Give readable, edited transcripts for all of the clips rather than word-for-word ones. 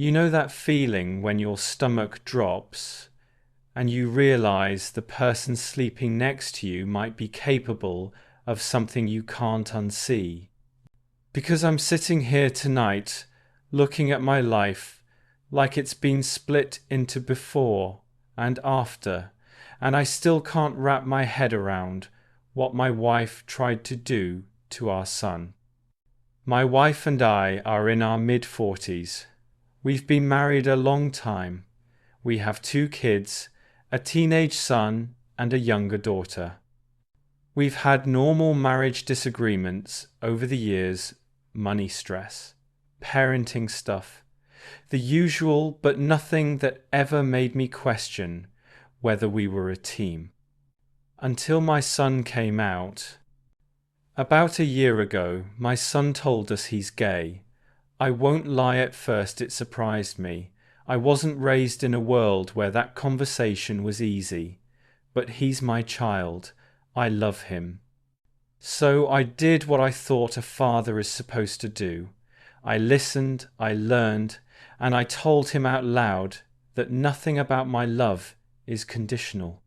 You know that feeling when your stomach drops and you realize the person sleeping next to you might be capable of something you can't unsee? Because I'm sitting here tonight looking at my life like it's been split into before and after, and I still can't wrap my head around what my wife tried to do to our son. My wife and I are in our mid-40s. We've been married a long time. We have 2 kids, a teenage son and a younger daughter. We've had normal marriage disagreements over the years, money stress, parenting stuff, the usual, but nothing that ever made me question whether we were a team. Until my son came out. About a year ago, my son told us he's gay. I won't lie, at first it surprised me. I wasn't raised in a world where that conversation was easy. But he's my child. I love him. So I did what I thought a father is supposed to do. I listened, I learned, and I told him out loud that nothing about my love is conditional.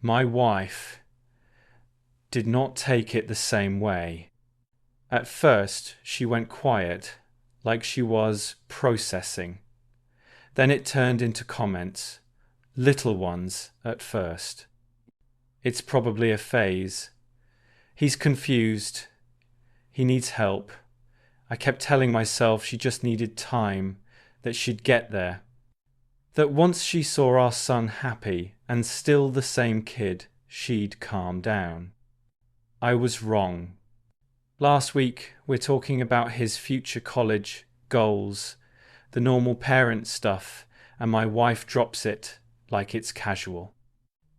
My wife did not take it the same way. At first, she went quiet, like she was processing. Then it turned into comments, little ones at first. It's probably a phase. He's confused. He needs help. I kept telling myself she just needed time, that she'd get there. That once she saw our son happy and still the same kid, she'd calm down. I was wrong. Last week, we're talking about his future college, goals, the normal parent stuff, and my wife drops it like it's casual.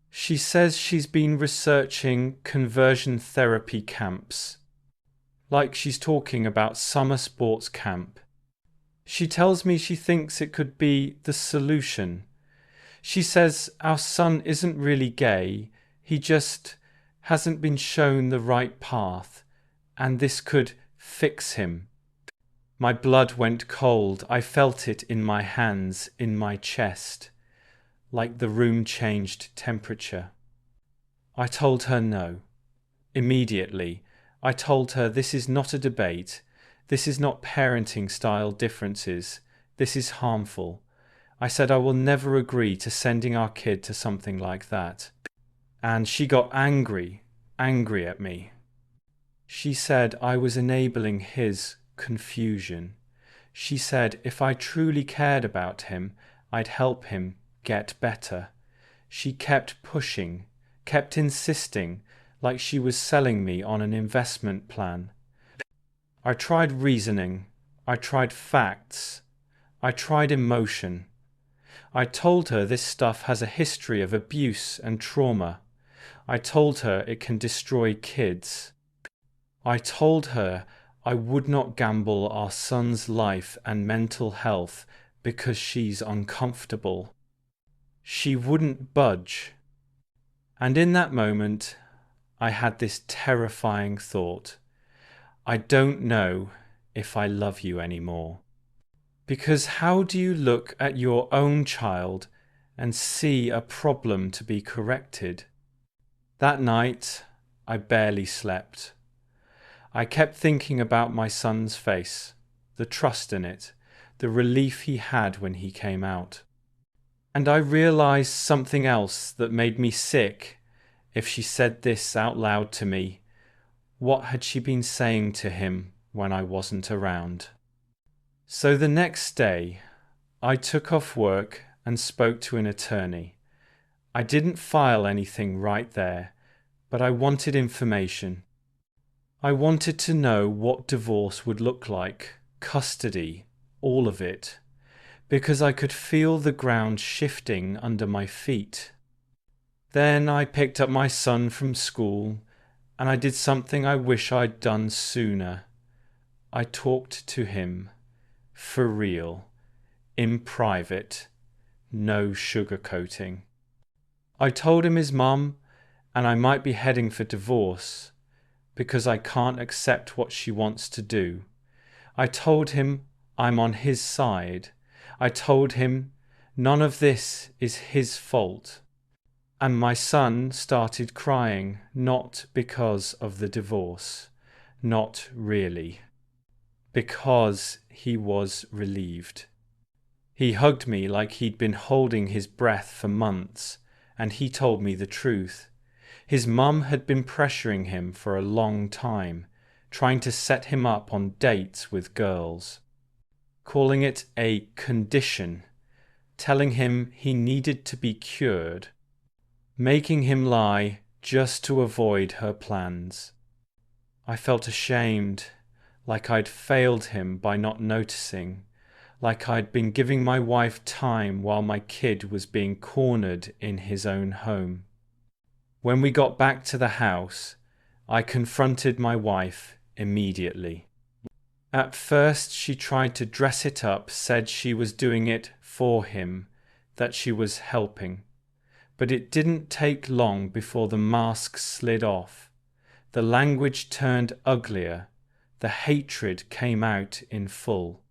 She says she's been researching conversion therapy camps, like she's talking about summer sports camp. She tells me she thinks it could be the solution. She says our son isn't really gay, he just hasn't been shown the right path, and this could fix him. My blood went cold. I felt it in my hands, in my chest, like the room changed temperature. I told her no. Immediately, I told her this is not a debate. This is not parenting style differences. This is harmful. I said I will never agree to sending our kid to something like that. And she got angry at me. She said I was enabling his confusion. She said if I truly cared about him, I'd help him get better. She kept pushing, kept insisting, like she was selling me on an investment plan. I tried reasoning, I tried facts, I tried emotion. I told her this stuff has a history of abuse and trauma. I told her it can destroy kids. I told her I would not gamble our son's life and mental health because she's uncomfortable. She wouldn't budge. And in that moment, I had this terrifying thought. I don't know if I love you anymore. Because how do you look at your own child and see a problem to be corrected? That night, I barely slept. I kept thinking about my son's face, the trust in it, the relief he had when he came out. And I realized something else that made me sick. If she said this out loud to me, what had she been saying to him when I wasn't around? So the next day, I took off work and spoke to an attorney. I didn't file anything right there, but I wanted information. I wanted to know what divorce would look like, custody, all of it, because I could feel the ground shifting under my feet. Then I picked up my son from school, and I did something I wish I'd done sooner. I talked to him, for real, in private, no sugarcoating. I told him his mum, and I might be heading for divorce, because I can't accept what she wants to do. I told him I'm on his side, I told him none of this is his fault. And my son started crying, not because of the divorce, not really, because he was relieved. He hugged me like he'd been holding his breath for months, and he told me the truth. His mum had been pressuring him for a long time, trying to set him up on dates with girls, calling it a condition, telling him he needed to be cured, making him lie just to avoid her plans. I felt ashamed, like I'd failed him by not noticing, like I'd been giving my wife time while my kid was being cornered in his own home. When we got back to the house, I confronted my wife immediately. At first she tried to dress it up, said she was doing it for him, that she was helping. But it didn't take long before the mask slid off. The language turned uglier. The hatred came out in full.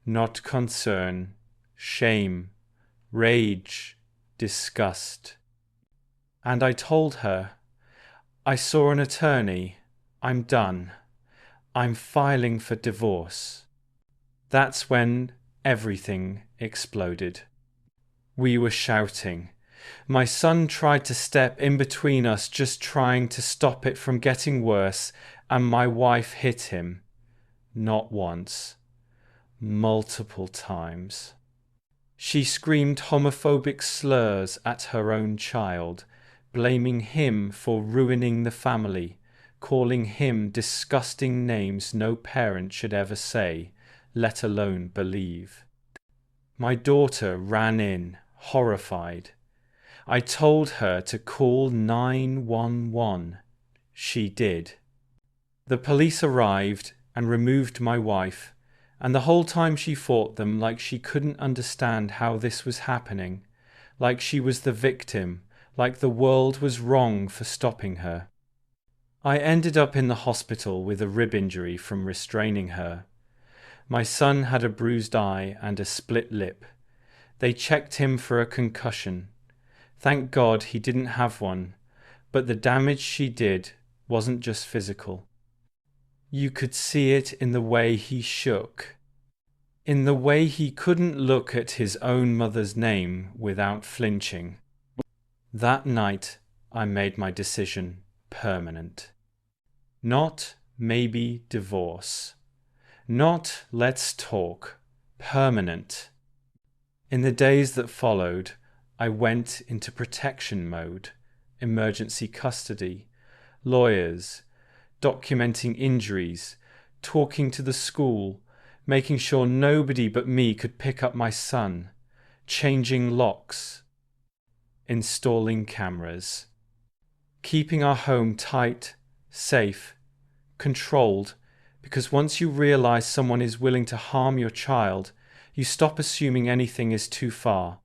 Not concern, shame, rage, disgust. And I told her, I saw an attorney. I'm done. I'm filing for divorce. That's when everything exploded. We were shouting. My son tried to step in between us, just trying to stop it from getting worse, and my wife hit him. Not once. Multiple times. She screamed homophobic slurs at her own child, blaming him for ruining the family, calling him disgusting names no parent should ever say, let alone believe. My daughter ran in, horrified. I told her to call 911. She did. The police arrived and removed my wife, and the whole time she fought them like she couldn't understand how this was happening, like she was the victim, like the world was wrong for stopping her. I ended up in the hospital with a rib injury from restraining her. My son had a bruised eye and a split lip. They checked him for a concussion. Thank God he didn't have one, but the damage she did wasn't just physical. You could see it in the way he shook, in the way he couldn't look at his own mother's name without flinching. That night, I made my decision permanent. Not maybe divorce. Not let's talk. Permanent. In the days that followed, I went into protection mode, emergency custody, lawyers, documenting injuries, talking to the school, making sure nobody but me could pick up my son, changing locks, installing cameras, keeping our home tight, safe, controlled, because once you realize someone is willing to harm your child, you stop assuming anything is too far.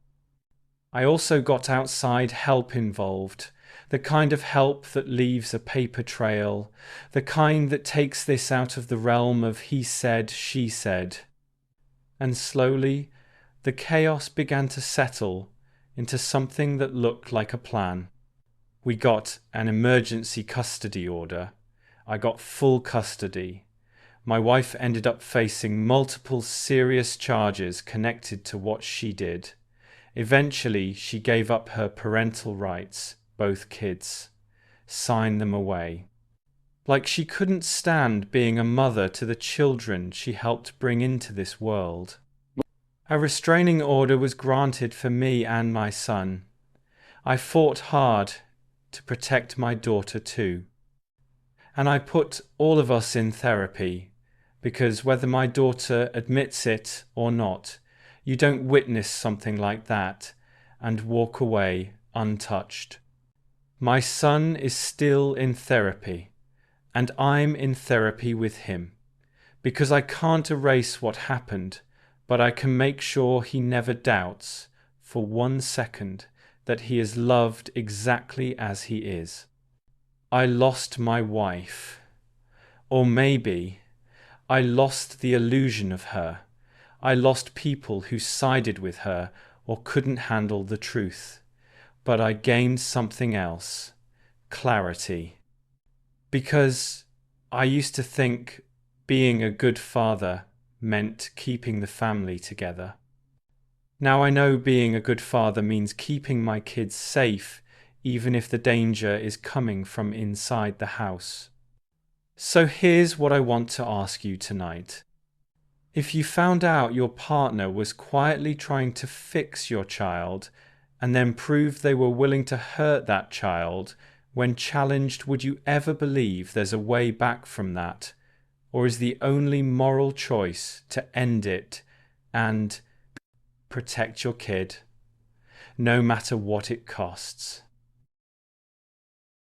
I also got outside help involved, the kind of help that leaves a paper trail, the kind that takes this out of the realm of he said, she said. And slowly, the chaos began to settle into something that looked like a plan. We got an emergency custody order. I got full custody. My wife ended up facing multiple serious charges connected to what she did. Eventually, she gave up her parental rights, both kids, signed them away. Like she couldn't stand being a mother to the children she helped bring into this world. A restraining order was granted for me and my son. I fought hard to protect my daughter too. And I put all of us in therapy, because whether my daughter admits it or not, you don't witness something like that and walk away untouched. My son is still in therapy, and I'm in therapy with him, because I can't erase what happened, but I can make sure he never doubts for 1 second that he is loved exactly as he is. I lost my wife, or maybe I lost the illusion of her. I lost people who sided with her or couldn't handle the truth. But I gained something else: clarity. Because I used to think being a good father meant keeping the family together. Now I know being a good father means keeping my kids safe, even if the danger is coming from inside the house. So here's what I want to ask you tonight. If you found out your partner was quietly trying to fix your child and then proved they were willing to hurt that child, when challenged, would you ever believe there's a way back from that? Or is the only moral choice to end it and protect your kid, no matter what it costs?